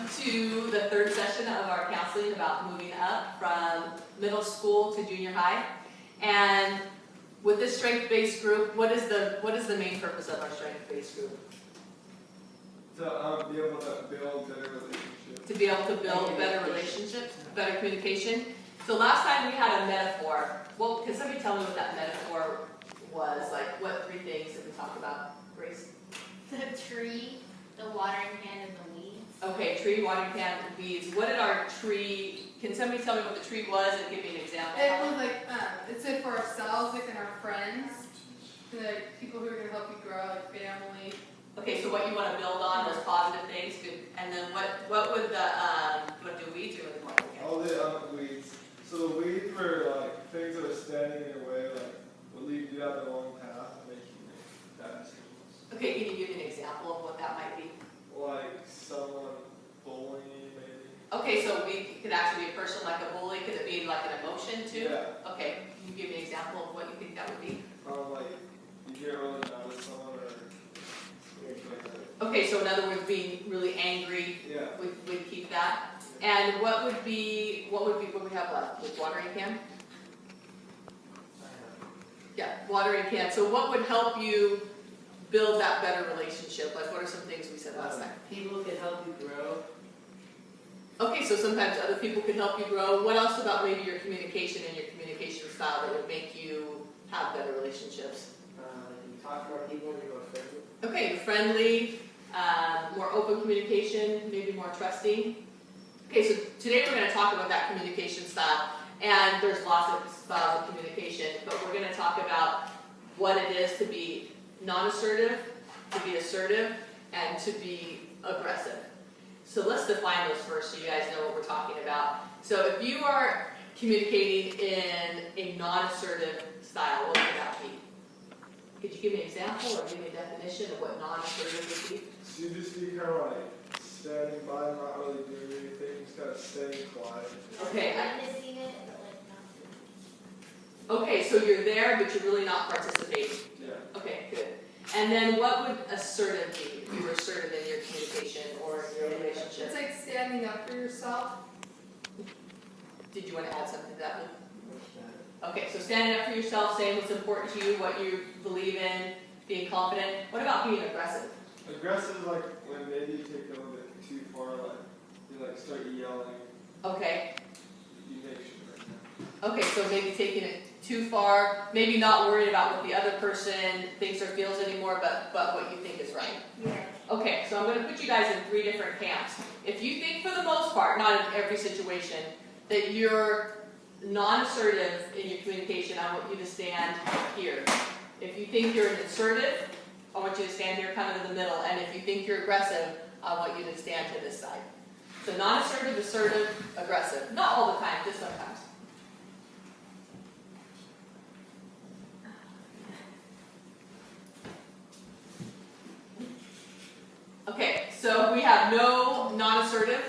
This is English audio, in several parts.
to the third session of our counseling about moving up from middle school to junior high. And with this strength-based group, what is the main purpose of our strength-based group? To be able to build better relationships. To be able to build better relationships, better communication. So last time we had a metaphor. Well, can somebody tell me what that metaphor was? Like, what three things did we talk about, Grace? The tree, the watering can, and the weeds. Okay, tree, watering can, weeds. What did our tree, can somebody tell me what the tree was and give me an example? It was like, it's it for ourselves, like, and our friends, and like people who are going to help you grow, like family. Okay, so what you want to build on, those positive things, good. And then what would the, what do weeds do with the watering can? All the weeds. So the weeds were like things that are standing in your way, like would lead you down the wrong path and make you make bad decisions. Okay, can you give me an example of what that might be? Like someone bullying you, maybe. Okay, so we could actually be a person like a bully. Could it be like an emotion too? Yeah. Okay, can you give me an example of what you think that would be? Like you get really mad at someone or things like that. Okay, so in other words, being really angry, Yeah. we'd keep that. And what would we have left? With watering can? Yeah, watering can. So what would help you build that better relationship? Like what are some things we said last time? People can help you grow. Okay, so sometimes other people can help you grow. What else about maybe your communication and your communication style that would make you have better relationships? You talk to more people and you're more friendly. Okay, you're friendly, more open communication, maybe more trusting. Okay, so today we're going to talk about that communication style, and there's lots of styles of communication, but we're going to talk about what it is to be non-assertive, to be assertive, and to be aggressive. So let's define those first so you guys know what we're talking about. So if you are communicating in a non-assertive style, what would that be? Could you give me an example or give me a definition of what non-assertive would be? So you just be kind of like standing by, not really doing anything, just kind of staying quiet. Okay. Witnessing it, but like not doing it. Okay, so you're there, but you're really not participating. Yeah. Okay, good. And then what would assertive be if you were assertive in your communication or in your relationship? It's like standing up for yourself. Did you want to add something to that? Okay, so standing up for yourself, saying what's important to you, what you believe in, being confident. What about being aggressive? Aggressive is like when maybe you take it a little bit too far, like you like start yelling. Okay. You make sure. Okay, so maybe taking it too far, maybe not worried about what the other person thinks or feels anymore, but what you think is right. Yeah. Okay, so I'm going to put you guys in three different camps. If you think for the most part, not in every situation, that you're non-assertive in your communication, I want you to stand here. If you think you're assertive, I want you to stand here kind of in the middle. And if you think you're aggressive, I want you to stand to this side. So non-assertive, assertive, aggressive. Not all the time, just sometimes. Okay, so we have no non-assertive.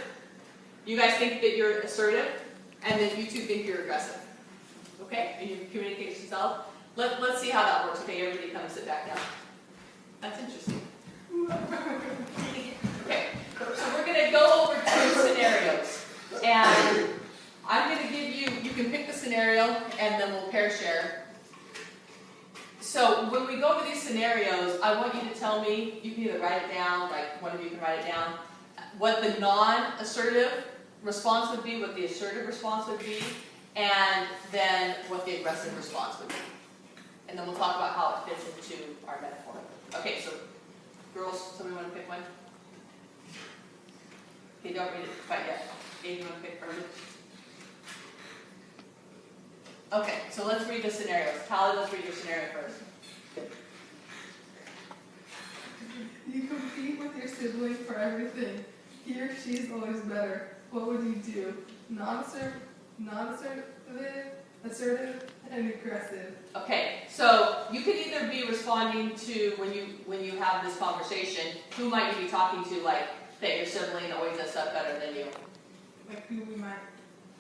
You guys think that you're assertive, and then you two think you're aggressive. Okay, in your communication style. Let's see how that works. Okay, everybody come sit back down. That's interesting. Okay, so we're going to go over two scenarios. And I'm going to give you can pick the scenario, and then we'll pair share. So when we go over these scenarios, I want you to tell me, you can either write it down, like one of you can write it down, what the non-assertive response would be, what the assertive response would be, and then what the aggressive response would be. And then we'll talk about how it fits into our metaphor. Okay, so girls, somebody want to pick one? Okay, don't read it quite yet. Okay, you want to pick first? Okay, so let's read the scenarios. Tally, let's read your scenario first. You compete with your sibling for everything. He or she is always better. What would you do? Non-assertive, assertive, and aggressive. Okay, so you could either be responding to when you have this conversation, who might you be talking to, like that your sibling always does stuff better than you? Like who we might.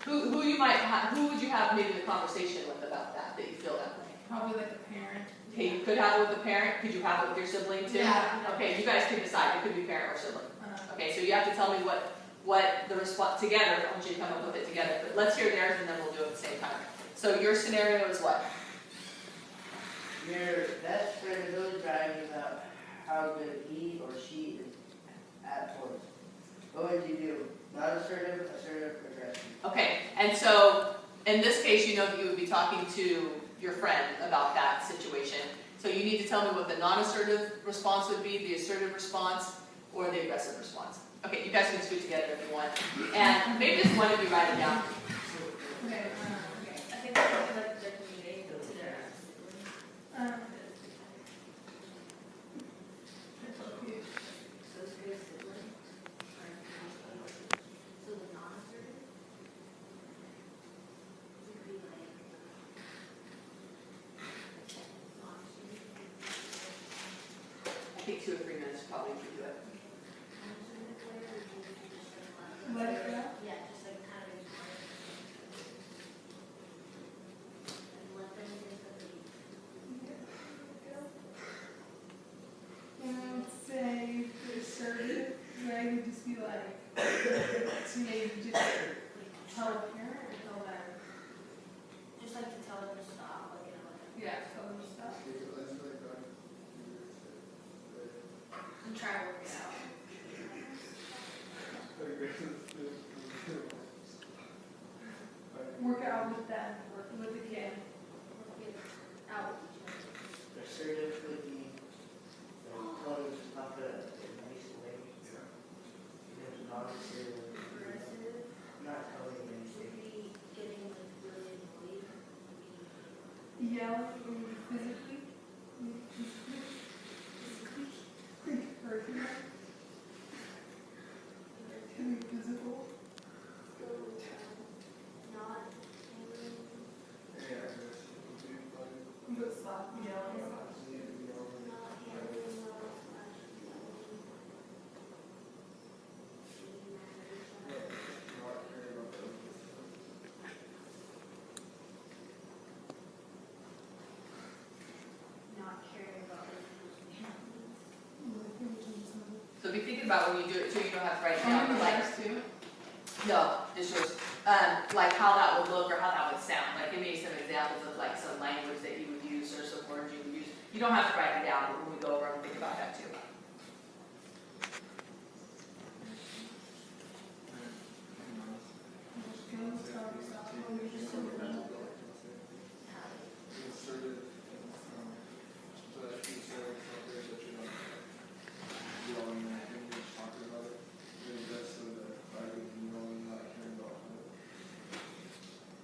Who would you have maybe the conversation with about that you feel that way? Probably like a parent. Okay, you could have it with a parent. Could you have it with your sibling too? Yeah. Okay, you guys can decide. It could be parent or sibling. Okay, so you have to tell me what the response together. I want you to come up with it together. But let's hear theirs, and then we'll do it at the same time. So your scenario is what? Your best friend is always bragging about how good he or she is at sports. What would you do? Not assertive, assertive, aggressive. Okay, and so in this case, you know that you would be talking to your friend about that situation. So you need to tell me what the non-assertive response would be, the assertive response, or the aggressive response. Okay, you guys can scoot together if you want. And maybe just one of you write it down. Okay, I think that's like the communication to their. it's okay. So it's good sibling. So the non-assertive would be like. I think 2 or 3 minutes probably to do it. Let it go? Yeah, just like kind of ignore it. And let them think that they. And I would say the assertive, right, would just be like, to maybe just tell a parent or tell them, Just like to tell them to stop, like, you know, like. yeah, tell them stuff. And try to work it out. Work it out with them, work with the kid. Work it out with each other. Assertive would be telling them to stop it in a nice way. And not assertive, Aggressive not telling them would anything. be getting like really annoyed. Yell physically. Hurt you. Can be physical. Not But stop yelling. not caring about other people's feelings. So be thinking about when you do it too, you don't have to write it Can down, you but like, guys too? no, just yours. Like how that would look or how that would sound. Like give me some examples of like some language that you would use or some words you would use. You don't have to write it down, but when we go over and think about that too.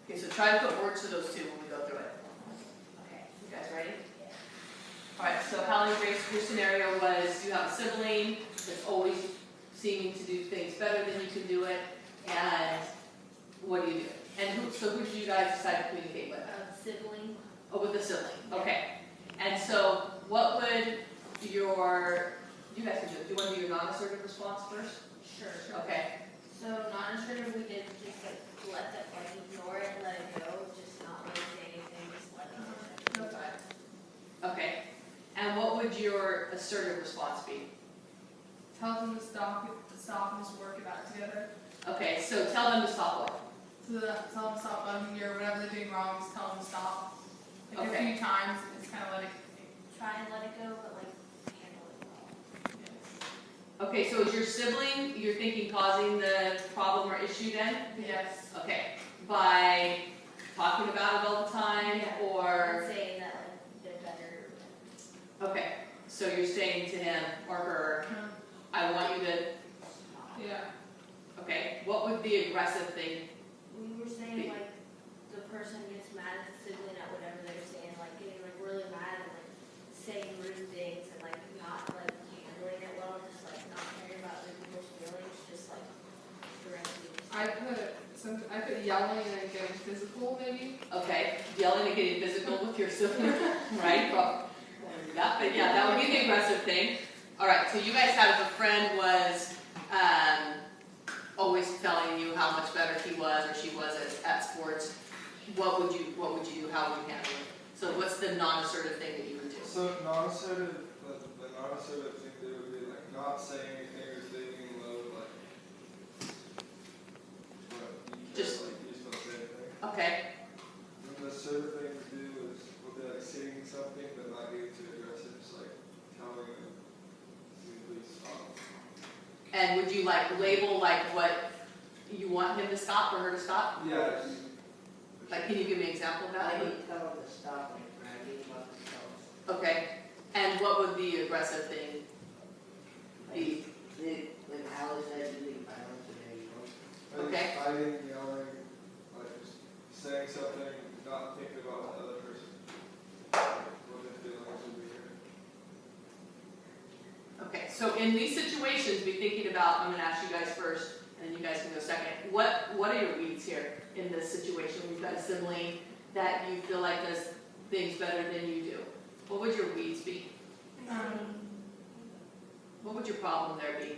Okay, so try to put words to those two when we go through it. Okay, you guys ready? Alright, so Hallie, Grace, your scenario was you have a sibling that's always seeming to do things better than you can do it, and what do you do? And who did you guys decide to communicate with? Sibling. Oh, with the sibling, okay. And so what would your, you guys can do it, do you want to do your non-assertive response first? Sure. Okay, So non-assertive, we did just like let that, like ignore it, let it go, just not really say anything, just let it go. okay. And what would your assertive response be? Tell them to stop and just work it out together. Okay, so tell them to stop what? So that tell them to stop bugging you or whatever they're doing wrong, just tell them to stop. Like Okay. a few times, it's kind of like, Try and let it go, but like handle it well. Okay, so is your sibling, you're thinking causing the problem or issue then? yes. Okay, by talking about it all the time, Yeah. or, And saying that like they're better. okay, so you're saying to him or her, I want you to, Yeah. okay, what would the aggressive thing? We were saying like the person gets mad at the sibling at whatever they're saying, like getting like really mad and like saying rude things and like not like handling it well, just like not caring about other people's feelings, just like directly. I put yelling and then getting physical maybe. Okay, yelling and getting physical with your sibling, right? Well, that, but yeah, that would be the aggressive thing. All right, so you guys had if a friend was always telling you how much better he was or she was at sports, what would you do? How would you handle it? So what's the non-assertive thing that you would do? So non-assertive, the non-assertive thing they would be like not saying anything or thinking low, like And would you like label like what you want him to stop or her to stop? Yeah. Like, can you give me an example of I that? would tell them to stop like bragging about themselves. Okay, and what would the aggressive thing be? Like Hallie said, using violence today, you know? Okay. Fighting, yelling, like just saying something, not thinking about the other person. What their feelings would be here. Okay, so in these situations, be thinking about, I'm gonna ask you guys first, and then you guys can go second. What are your weeds here in this situation? We've got a sibling that you feel like does things better than you do. What would your weeds be? What would your problem there be?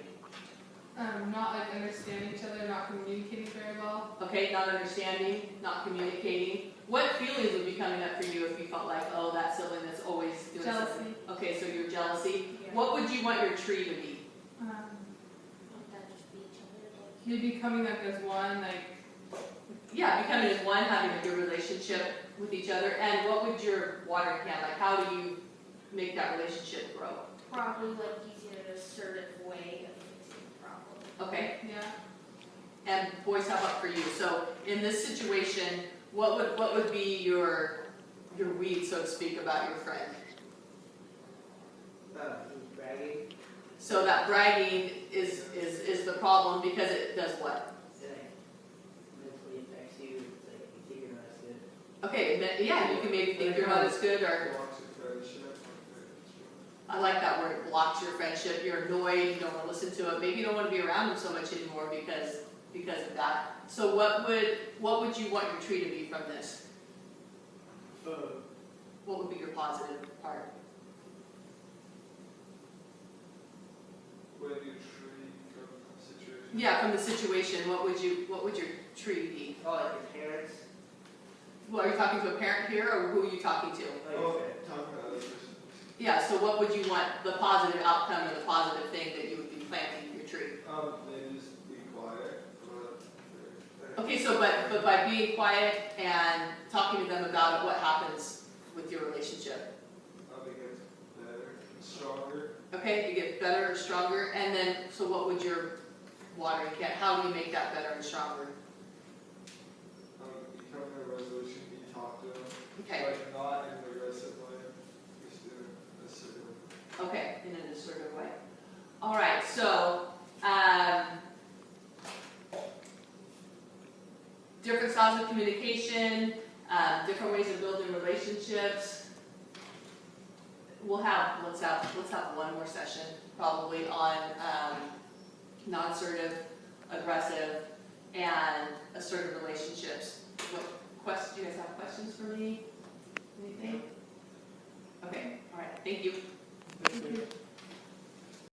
Not like understanding each other, not communicating very well. Okay, not understanding, not communicating. What feelings would be coming up for you if you felt like, oh, that sibling that's always doing something? Jealousy. Okay, so you're jealousy. Yeah. What would you want your tree to be? Don't that just be each other, like, Maybe coming like as one, like Yeah, becoming as one, having a good relationship with each other. And what would your watering can, like how do you make that relationship grow? probably like using an assertive way of fixing the problem. Okay, yeah. and boys, how about for you? So in this situation, what would be your weed, so to speak, about your friend? He's bragging, So that bragging is the problem because it does what? it like mentally affects you, it's like you think you're not as good. Okay, then, yeah, you can maybe think you're not as good, or Blocks your friendship. I like that word, it blocks your friendship, you're annoyed, you don't want to listen to it, maybe you don't want to be around them so much anymore because of that. So what would you want your tree to be from this? What would be your positive part? When you tree from a situation. Yeah, from the situation, what would your tree be? Oh, like your parents, Well, are you talking to a parent here, or who are you talking to? like Oh, talking about other person. Yeah, so what would you want the positive outcome or the positive thing that you would be planting in your tree? Maybe just be quiet, but Okay, so but by being quiet and talking to them about it, what happens with your relationship? it gets better and stronger. Okay, you get better or stronger, and then, so what would your watering can, how do you make that better and stronger? You come to a resolution, you talk to them. Okay, Like not in an aggressive way, just in a certain. okay, in an assertive way. All right, so, different styles of communication, different ways of building relationships. Let's have one more session, probably on non-assertive, aggressive, and assertive relationships. Do you guys have questions for me? Anything? Okay, all right, thank you. Thank you.